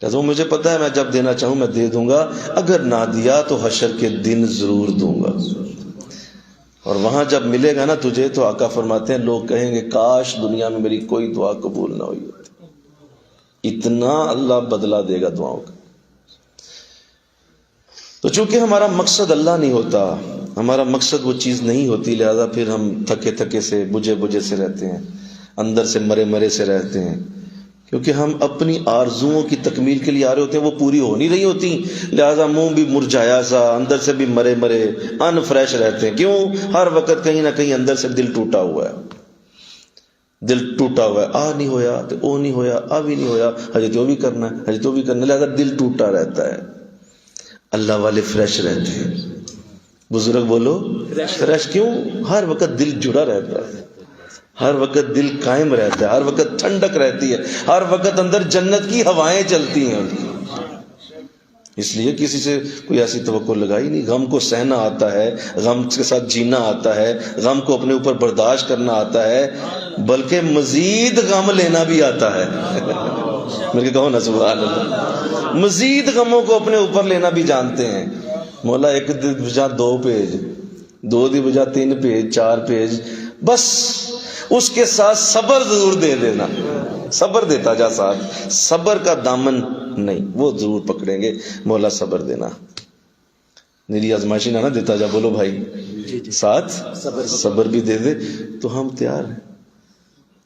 Speaker 1: جیسے وہ مجھے پتا ہے میں جب دینا چاہوں میں دے دوں گا، اگر نہ دیا تو حشر کے دن ضرور دوں گا، اور وہاں جب ملے گا نا تجھے تو آقا فرماتے ہیں لوگ کہیں گے کاش دنیا میں میری کوئی دعا قبول نہ ہوئی ہوتی، اتنا اللہ بدلہ دے گا دعاؤں کا۔ تو چونکہ ہمارا مقصد اللہ نہیں ہوتا، ہمارا مقصد وہ چیز نہیں ہوتی، لہذا پھر ہم تھکے تھکے سے بجھے بجھے سے رہتے ہیں، اندر سے مرے مرے سے رہتے ہیں، کیونکہ ہم اپنی آرزوؤں کی تکمیل کے لیے آ رہے ہوتے ہیں، وہ پوری ہو نہیں رہی ہوتی، لہذا منہ بھی مرجھایا سا، اندر سے بھی مرے مرے ان فریش رہتے ہیں۔ کیوں؟ ہر وقت کہیں نہ کہیں اندر سے دل ٹوٹا ہوا ہے، دل ٹوٹا ہوا ہے، آ نہیں ہویا تو او نہیں ہویا، اب ہی نہیں ہویا، ہجے تو بھی کرنا ہے، ہجے تو بھی کرنا ہے، لہذا دل ٹوٹا رہتا ہے۔ اللہ والے فریش رہتے ہیں، بزرگ بولو فریش۔ کیوں؟ ہر وقت دل جڑا رہتا ہے، ہر وقت دل قائم رہتا ہے، ہر وقت ٹھنڈک رہتی ہے، ہر وقت اندر جنت کی ہوائیں چلتی ہیں۔ اس لیے کسی سے کوئی ایسی توقع لگائی نہیں۔ غم کو سہنا آتا ہے، غم کے ساتھ جینا آتا ہے، غم کو اپنے اوپر برداشت کرنا آتا ہے، بلکہ مزید غم لینا بھی آتا ہے۔ میرے کہو نا سبحان اللہ، مزید غموں کو اپنے اوپر لینا بھی جانتے ہیں۔ مولا ایک دی بجا 2 پیج، 2 دی بجا 3 پیج 4 پیج، بس اس کے ساتھ صبر ضرور دے دینا، صبر دیتا جا، ساتھ صبر کا دامن نہیں، وہ ضرور پکڑیں گے۔ مولا صبر دینا، میری آزمائشی نہ دیتا جا، بولو بھائی ساتھ صبر بھی دے دے تو ہم تیار ہیں،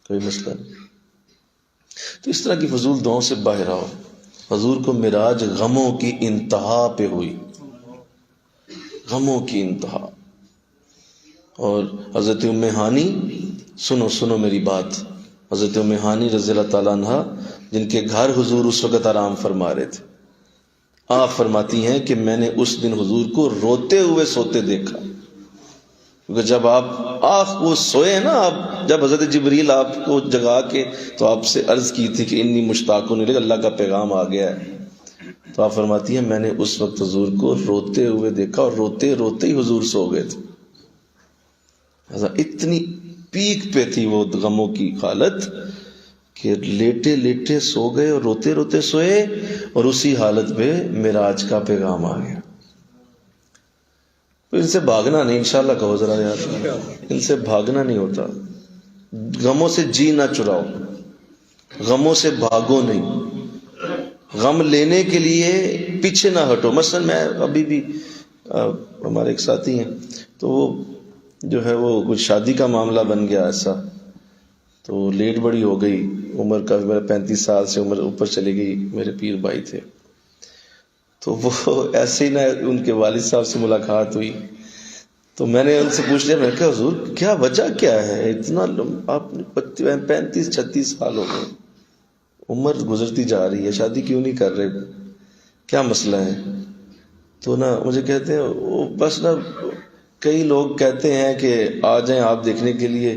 Speaker 1: کوئی مسئلہ نہیں۔ تو اس طرح کی فضول دعاؤں سے باہر آؤ۔ حضور کو معراج غموں کی انتہا پہ ہوئی، غموں کی انتہا، اور حضرت ام ہانی، سنو میری بات، حضرت ام ہانی رضی اللہ تعالیٰ عنہ جن کے گھر حضور اس وقت آرام فرما رہے تھے، آپ فرماتی ہیں کہ میں نے اس دن حضور کو روتے ہوئے سوتے دیکھا، کیونکہ جب آپ وہ سوئے نا، آپ جب حضرت جبریل آپ کو جگا کے تو آپ سے عرض کی تھی کہ انی مشتاقون الیک، اللہ کا پیغام آ گیا ہے، تو آپ فرماتی ہیں میں نے اس وقت حضور کو روتے ہوئے دیکھا، اور روتے روتے ہی حضور سو گئے تھے۔ اتنی پیک پہ تھی وہ غموں کی حالت کہ لیٹے لیٹے سو گئے اور روتے روتے سوئے، اور اسی حالت پہ معراج کا پیغام آ گیا۔ تو ان سے بھاگنا نہیں، انشاءاللہ کہو ذرا یار، ان سے بھاگنا نہیں ہوتا۔ غموں سے جی نہ چراؤ، غموں سے بھاگو نہیں، غم لینے کے لیے پیچھے نہ ہٹو۔ مثلا میں ابھی بھی ہمارے ایک ساتھی ہیں، تو وہ جو ہے وہ کچھ شادی کا معاملہ بن گیا ایسا، تو لیٹ بڑی ہو گئی، عمر کا 35 سال سے عمر اوپر چلی گئی، میرے پیر بھائی تھے، تو وہ ایسے ہی نہ ان کے والد صاحب سے ملاقات ہوئی، تو میں نے ان سے پوچھ لیا، میں نے کہا حضور کیا وجہ کیا ہے، اتنا آپ 35-36 سال ہو گئے، عمر گزرتی جا رہی ہے، شادی کیوں نہیں کر رہے، کیا مسئلہ ہے؟ تو نا مجھے کہتے ہیں بس نا کئی لوگ کہتے ہیں کہ آ جائیں آپ دیکھنے کے لیے،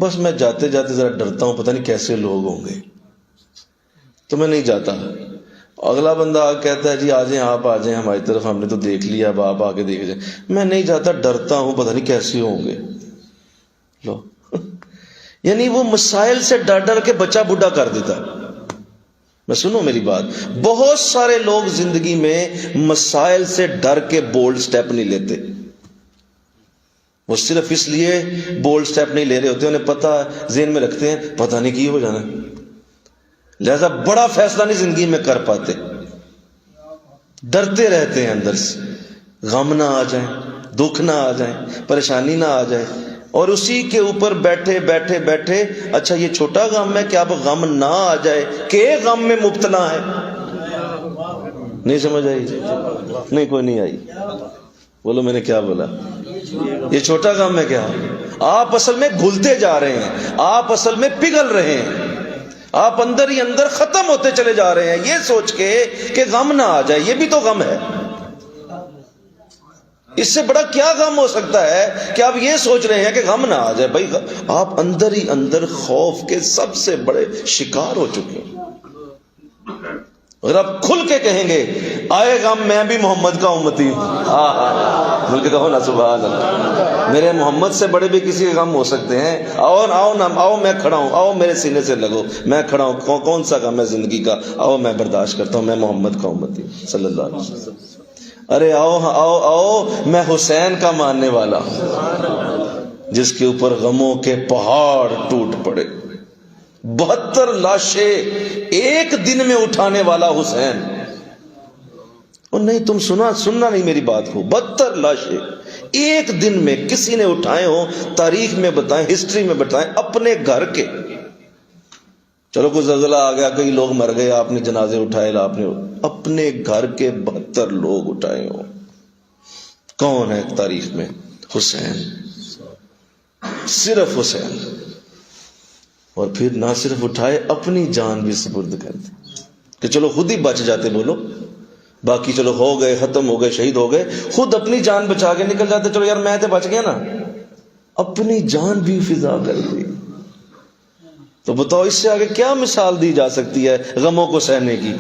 Speaker 1: بس میں جاتے جاتے ذرا ڈرتا ہوں، پتہ نہیں کیسے لوگ ہوں گے، تو میں نہیں جاتا۔ اگلا بندہ کہتا ہے جی آ جائیں آپ، آ جائیں ہماری طرف، ہم نے تو دیکھ لیا، اب آپ آگے دیکھ جائیں، میں نہیں جاتا، ڈرتا ہوں، پتہ نہیں کیسے ہوں گے۔ لو یعنی وہ مسائل سے ڈر ڈر کے بچہ بوڑھا کر دیتا ہے۔ میں سنو میری بات، بہت سارے لوگ زندگی میں مسائل سے ڈر کے بولڈ سٹیپ نہیں لیتے، وہ صرف اس لیے بولڈ سٹیپ نہیں لے رہے ہوتے، انہیں پتہ ذہن میں رکھتے ہیں پتہ نہیں کی ہو جانا، لہذا بڑا فیصلہ نہیں زندگی میں کر پاتے، ڈرتے رہتے ہیں اندر سے، غم نہ آ جائیں، دکھ نہ آ جائیں، پریشانی نہ آ جائے، اور اسی کے اوپر بیٹھے بیٹھے بیٹھے اچھا یہ چھوٹا غم ہے کہ اب غم نہ آ جائے کہ غم میں مبتلا ہے۔ نہیں سمجھ آئی؟ نہیں کوئی نہیں آئی، بولو میں نے کیا بولا؟ یہ چھوٹا غم ہے کیا؟ آپ اصل میں گھلتے جا رہے ہیں، آپ اصل میں پگھل رہے ہیں، آپ اندر ہی اندر ختم ہوتے چلے جا رہے ہیں یہ سوچ کے کہ غم نہ آ جائے۔ یہ بھی تو غم ہے۔ اس سے بڑا کیا غم ہو سکتا ہے کہ آپ یہ سوچ رہے ہیں کہ غم نہ آ جائے؟ بھائی آپ اندر ہی اندر خوف کے سب سے بڑے شکار ہو چکے ہیں۔ اگر آپ کھل کے کہیں گے آئے غم میں بھی محمد کا امتی ہوں، مل کے کہو نا سبحان اللہ، میرے محمد سے بڑے بھی کسی کے غم ہو سکتے ہیں۔ آؤ میں کھڑا ہوں، آؤ میرے سینے سے لگو، میں کھڑا ہوں، کون سا غم ہے زندگی کا؟ آؤ میں برداشت کرتا ہوں، میں محمد کا امتی ہوں صلی اللہ علیہ وسلم۔ ارے آؤ میں حسین کا ماننے والا ہوں، جس کے اوپر غموں کے پہاڑ ٹوٹ پڑے، 72 لاشیں ایک دن میں اٹھانے والا حسین۔ اور نہیں تم سننا نہیں میری بات کو، 72 لاشیں ایک دن میں کسی نے اٹھائے ہوں، تاریخ میں بتائیں، ہسٹری میں بتائیں، اپنے گھر کے۔ چلو کوئی زلزلہ آ گیا، کئی لوگ مر گئے، آپ نے جنازے اٹھائے، آپ نے اپنے گھر کے 72 لوگ اٹھائے ہوں۔ کون ہے تاریخ میں؟ حسین، صرف حسین۔ اور پھر نہ صرف اٹھائے، اپنی جان بھی سپرد کر دی کہ چلو خود ہی بچ جاتے، بولو باقی چلو ہو گئے، ختم ہو گئے، شہید ہو گئے، خود اپنی جان بچا کے نکل جاتے، چلو یار میں تو بچ گیا نا، اپنی جان بھی فضا کر دی۔ تو بتاؤ اس سے آگے کیا مثال دی جا سکتی ہے غموں کو سہنے کی؟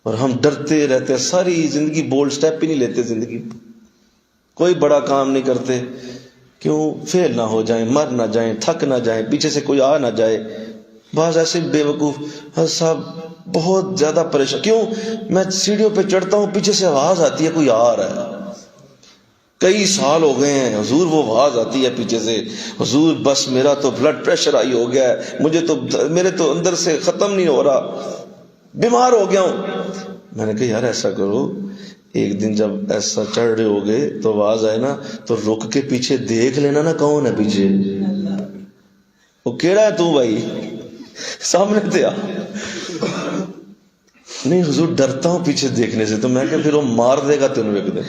Speaker 1: اور ہم ڈرتے رہتے، ساری زندگی بولڈ سٹیپ ہی نہیں لیتے، زندگی کوئی بڑا کام نہیں کرتے، کیوں؟ فیل نہ ہو جائیں، مر نہ جائیں، تھک نہ جائیں، پیچھے سے کوئی آ نہ جائے۔ بعض ایسے بے وقوف صاحب بہت زیادہ پریشان، کیوں؟ میں سیڑھیوں پہ چڑھتا ہوں، پیچھے سے آواز آتی ہے کوئی آ رہا ہے، کئی سال ہو گئے ہیں حضور، وہ آواز آتی ہے پیچھے سے، حضور بس میرا تو بلڈ پریشر ہائی ہو گیا ہے، میرے تو اندر سے ختم نہیں ہو رہا، بیمار ہو گیا ہوں۔ میں نے کہا یار ایسا کرو، ایک دن جب ایسا چڑھ رہے ہو گے تو آواز آئے نا تو رک کے پیچھے دیکھ لینا نا کون ہے پیچھے، وہ کیڑا ہے تو بھائی، سامنے تے آ۔ نہیں حضور ڈرتا ہوں پیچھے دیکھنے سے، تو میں کہ پھر وہ مار دے گا تینوں، ایک دن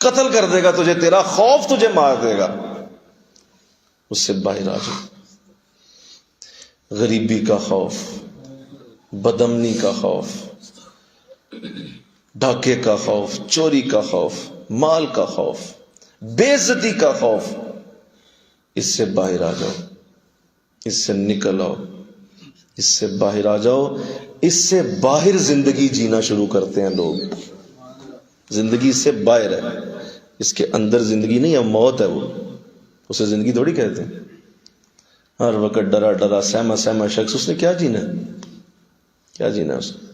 Speaker 1: قتل کر دے گا تجھے، تیرا خوف تجھے مار دے گا، اس سے باہر آ جاؤ۔ غریبی کا خوف، بدامنی کا خوف، ڈاکے کا خوف، چوری کا خوف، مال کا خوف، بے عزتی کا خوف، اس سے باہر آ جاؤ، اس سے نکل آؤ، اس سے باہر آ جاؤ۔ اس سے باہر زندگی جینا شروع کرتے ہیں لوگ، زندگی سے باہر ہے، اس کے اندر زندگی نہیں ہے، موت ہے، وہ اسے زندگی تھوڑی کہتے ہیں۔ ہر وقت ڈرا ڈرا سہما شخص، اس نے کیا جینا ہے؟ کیا جینا ہے اس نے؟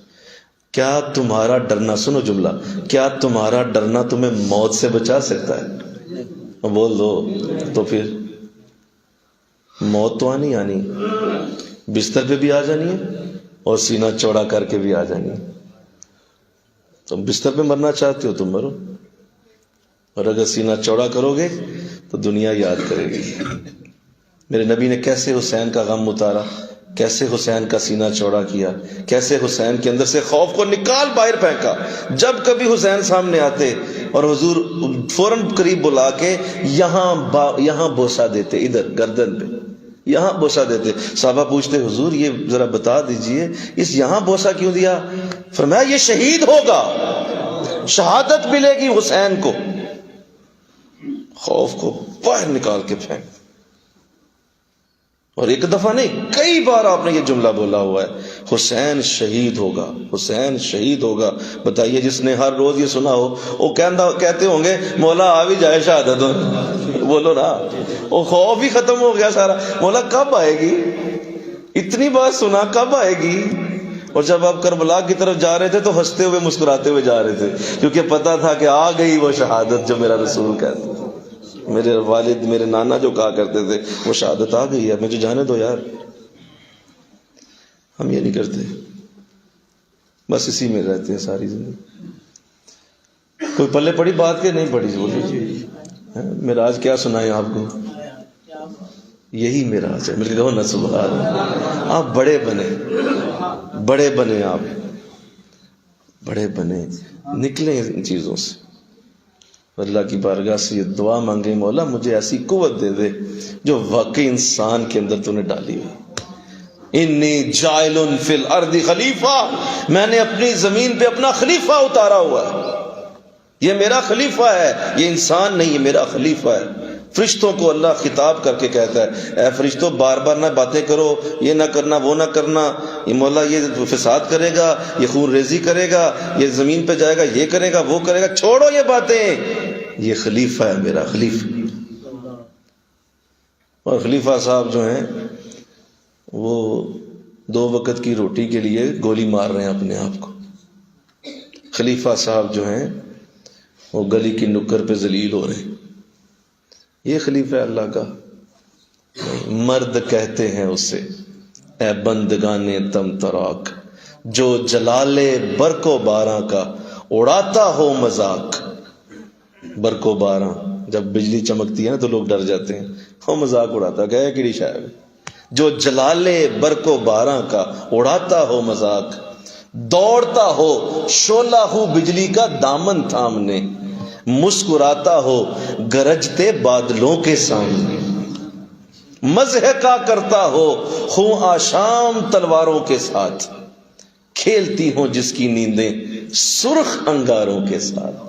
Speaker 1: کیا تمہارا ڈرنا، سنو جملہ، کیا تمہارا ڈرنا تمہیں موت سے بچا سکتا ہے؟ بول دو تو پھر موت تو آنی بستر پہ بھی آ جانی ہے اور سینہ چوڑا کر کے بھی آ جانی ہے۔ تم بستر پہ مرنا چاہتے ہو تم مرو، اور اگر سینہ چوڑا کرو گے تو دنیا یاد کرے گی۔ میرے نبی نے کیسے حسین کا غم اتارا، کیسے حسین کا سینہ چوڑا کیا، کیسے حسین کے اندر سے خوف کو نکال باہر پھینکا۔ جب کبھی حسین سامنے آتے اور حضور فوراً قریب بلا کے یہاں بوسہ دیتے، ادھر گردن پہ یہاں بوسہ دیتے۔ صحابہ پوچھتے حضور یہ ذرا بتا دیجئے اس یہاں بوسہ کیوں دیا؟ فرمایا یہ شہید ہوگا، شہادت ملے گی حسین کو۔ خوف کو باہر نکال کے پھینک۔ اور ایک دفعہ نہیں، کئی بار آپ نے یہ جملہ بولا ہوا ہے، حسین شہید ہوگا، حسین شہید ہوگا۔ بتائیے جس نے ہر روز یہ سنا ہو وہ کہتے ہوں گے مولا آ بھی جائے شہادت، بولو نا، وہ خوف ہی ختم ہو گیا سارا، مولا کب آئے گی؟ اتنی بات سنا، کب آئے گی؟ اور جب آپ کربلا کی طرف جا رہے تھے تو ہنستے ہوئے مسکراتے ہوئے جا رہے تھے، کیونکہ پتا تھا کہ آ گئی وہ شہادت جو میرا رسول کہتا ہے۔ میرے والد، میرے نانا جو کہا کرتے تھے وہ شہادت آ گئی ہے، مجھے جانے دو یار۔ ہم یہ نہیں کرتے، بس اسی میں رہتے ہیں ساری زندگی۔ کوئی پلے پڑی بات کے نہیں پڑی؟ بول دیجیے معراج کیا سنائے آپ کو؟ یہی معراج ہے، مل کے کہو نا سبحان اللہ۔ آپ بڑے بنے، آپ بڑے بنے۔ نکلیں ان چیزوں سے. اللہ کی بارگاہ سے یہ دعا مانگیں، مولا مجھے ایسی قوت دے دے جو واقعی انسان کے اندر تو نے ڈالی ہوئی. انی جاعل فی الارض خلیفہ، میں نے اپنی زمین پہ اپنا خلیفہ اتارا ہوا ہے. یہ میرا خلیفہ ہے، یہ انسان نہیں، یہ میرا خلیفہ ہے. فرشتوں کو اللہ خطاب کر کے کہتا ہے، اے فرشتوں بار بار نہ باتیں کرو، یہ نہ کرنا وہ نہ کرنا، یہ مولا یہ فساد کرے گا، یہ خون ریزی کرے گا، یہ زمین پہ جائے گا، یہ کرے گا وہ کرے گا، چھوڑو یہ باتیں، یہ خلیفہ ہے میرا خلیفہ. اور خلیفہ صاحب جو ہیں وہ 2 وقت کی روٹی کے لیے گولی مار رہے ہیں اپنے آپ کو. خلیفہ صاحب جو ہیں وہ گلی کی نکر پہ ذلیل ہو رہے ہیں. یہ خلیفہ اللہ کا مرد کہتے ہیں اسے، اے بندگان تم تراک، جو جلال برق و باراں کا اڑاتا ہو مذاق. برق و باراں، جب بجلی چمکتی ہے نا تو لوگ ڈر جاتے ہیں، وہ مذاق اڑاتا ہے کہ شاید. جو جلال برق و باراں کا اڑاتا ہو مذاق، دوڑتا ہو شعلہ ہو بجلی کا دامن تھامنے، مسکراتا ہو گرجتے بادلوں کے سامنے، مضحکہ کرتا ہو خوں آشام تلواروں کے ساتھ، کھیلتی ہوں جس کی نیندیں سرخ انگاروں کے ساتھ.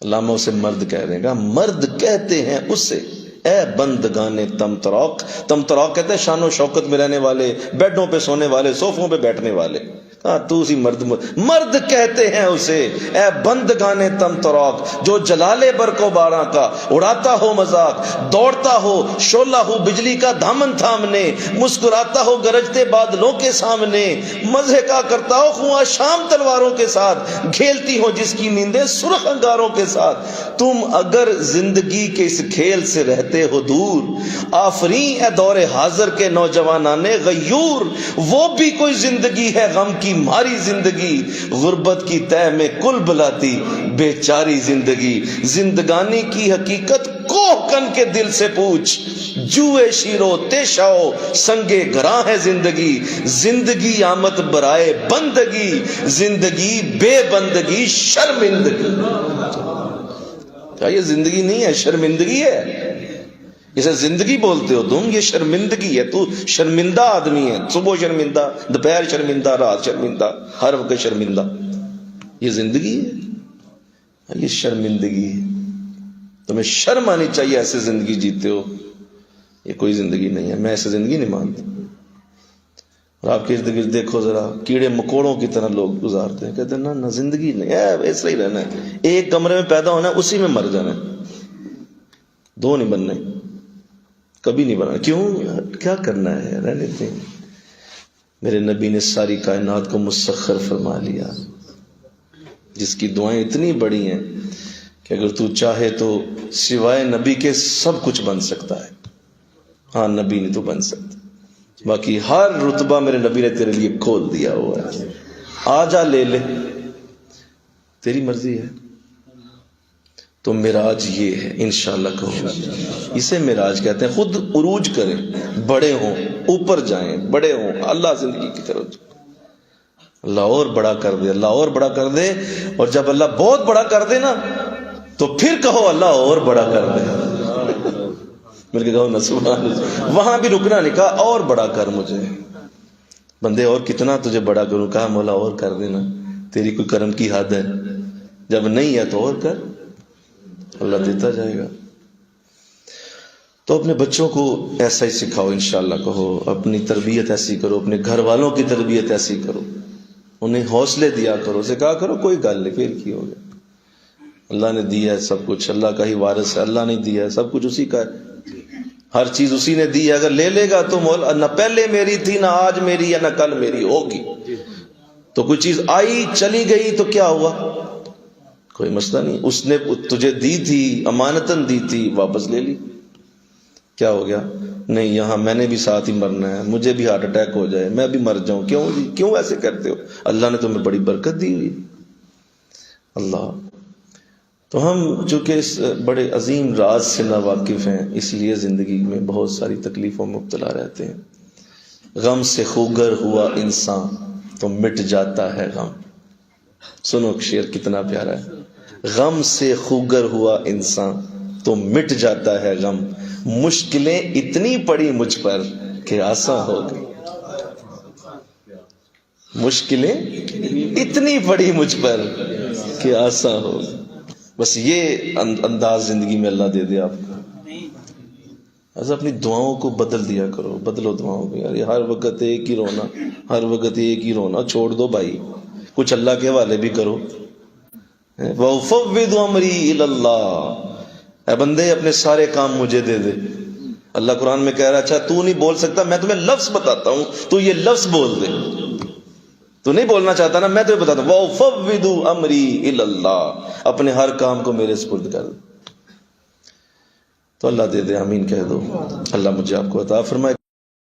Speaker 1: علامہ اسے مرد کہہ رہے گا، مرد کہتے ہیں اسے اے بندگان تم تراک. تم تراک کہتے ہیں شان و شوکت میں رہنے والے، بیڈوں پہ سونے والے، صوفوں پہ بیٹھنے والے. تو اسی مرد کہتے ہیں اسے اے بندگان تم تراک، جو جلال برق و باراں کا اڑاتا ہو مذاق، دوڑتا ہو شعلہ ہو بجلی کا دامن تھامنے، مسکراتا ہو گرجتے بادلوں کے سامنے، مضحکہ کرتا ہو خواہ شام تلواروں کے ساتھ، کھیلتی ہو جس کی نیندیں سرخ انگاروں کے ساتھ. تم اگر زندگی کے اس کھیل سے رہتے ہو دور، آفرین اے دور حاضر کے نوجوانان غیور، وہ بھی کوئی زندگی ہے غم کی ماری زندگی، غربت کی تہ میں کل بلاتی بیچاری زندگی. زندگانی کی حقیقت کوہ کن کے دل سے پوچھ، جوئے شیرو تیشاؤ سنگے گراں ہے زندگی. زندگی آمد برائے بندگی، زندگی بے بندگی شرمندگی. کیا یہ زندگی نہیں ہے، شرمندگی ہے. اسے زندگی بولتے ہو تم، یہ شرمندگی ہے. تو شرمندہ آدمی ہے، صبح شرمندہ، دوپہر شرمندہ، رات شرمندہ، ہر وقت شرمندہ. یہ زندگی ہے، یہ شرمندگی ہے. تمہیں شرم آنی چاہیے، ایسے زندگی جیتے ہو. یہ کوئی زندگی نہیں ہے، میں ایسے زندگی نہیں مانتا. اور آپ کے ارد گرد دیکھو ذرا، کیڑے مکوڑوں کی طرح لوگ گزارتے ہیں، کہتے ہیں نہ زندگی نہیں ہے، ایسا ہی رہنا ہے. ایک کمرے میں پیدا ہونا ہے، اسی میں مر جانا ہے، 2 نہیں بننے، کبھی نہیں بنا. کیوں؟ کیا کرنا ہے، رہنے دیں. میرے نبی نے ساری کائنات کو مسخر فرما لیا، جس کی دعائیں اتنی بڑی ہیں کہ اگر تو چاہے تو سوائے نبی کے سب کچھ بن سکتا ہے. ہاں نبی نہیں تو بن سکتا، باقی ہر رتبہ میرے نبی نے تیرے لیے کھول دیا ہوا ہے. آ جا لے لے، تیری مرضی ہے. تو معراج یہ ہے، انشاءاللہ کہو اسے معراج کہتے ہیں. خود عروج کریں، بڑے ہوں، اوپر جائیں، بڑے ہوں، اللہ زندگی کی طرف. اللہ اور بڑا کر دے، اللہ اور بڑا کر دے. اور جب اللہ بہت بڑا کر دے نا تو پھر کہو اللہ اور بڑا کر دے. مل کے کہو نا سبحان اللہ. وہاں بھی رکنا نہیں، کہا اور بڑا کر مجھے. بندے اور کتنا تجھے بڑا کروں؟ کہا مولا اور کر دینا، تیری کوئی کرم کی حد ہے؟ جب نہیں ہے تو اور کر، اللہ دیتا جائے گا. تو اپنے بچوں کو ایسا ہی سکھاؤ، انشاءاللہ کہو. اپنی تربیت ایسی کرو، اپنے گھر والوں کی تربیت ایسی کرو، انہیں حوصلے دیا کرو. اسے کہا کرو کوئی گل نہیں، پھر کی ہو گیا، اللہ نے دیا ہے سب کچھ، اللہ کا ہی وارث ہے، اللہ نے دیا ہے سب کچھ، اسی کا ہے، ہر چیز اسی نے دی ہے. اگر لے لے گا تو مولا نہ پہلے میری تھی، نہ آج میری ہے، نہ کل میری ہوگی. تو کوئی چیز آئی چلی گئی تو کیا ہوا؟ کوئی مسئلہ نہیں. اس نے تجھے دی تھی، امانتاً دی تھی، واپس لے لی، کیا ہو گیا؟ نہیں یہاں میں نے بھی ساتھ ہی مرنا ہے، مجھے بھی ہارٹ اٹیک ہو جائے، میں بھی مر جاؤں. کیوں جی، کیوں ایسے کرتے ہو؟ اللہ نے تمہیں بڑی برکت دی ہوئی. اللہ. تو ہم چونکہ اس بڑے عظیم راز سے ناواقف ہیں، اس لیے زندگی میں بہت ساری تکلیفوں میں مبتلا رہتے ہیں. غم سے خوگر ہوا انسان تو مٹ جاتا ہے غم. سنو شعر کتنا پیارا ہے. غم سے خوگر ہوا انسان تو مٹ جاتا ہے غم، مشکلیں اتنی پڑی مجھ پر کہ آساں ہو گئی. مشکلیں اتنی پڑی مجھ پر کہ آساں ہو گئی. بس یہ انداز زندگی میں اللہ دے دے آپ کو. ایسا اپنی دعاؤں کو بدل دیا کرو، بدلو دعاؤں کو. یار ہر وقت ایک ہی رونا، ہر وقت ایک ہی رونا چھوڑ دو بھائی، کچھ اللہ کے حوالے بھی کرو. وَأُفَوِّضُ أَمْرِي إِلَى اللَّهِ، اے بندے اپنے سارے کام مجھے دے دے. اللہ قرآن میں کہہ رہا اچھا تو نہیں بول سکتا، میں تمہیں لفظ بتاتا ہوں، تو یہ لفظ بول دے. تو نہیں بولنا چاہتا نا، میں تمہیں بتاتا ہوں وَأُفَوِّضُ أَمْرِي إِلَى اللَّهِ، اپنے ہر کام کو میرے سپرد کر دے. تو اللہ دے دے، آمین کہہ دو. اللہ مجھے آپ کو عطا فرمائے.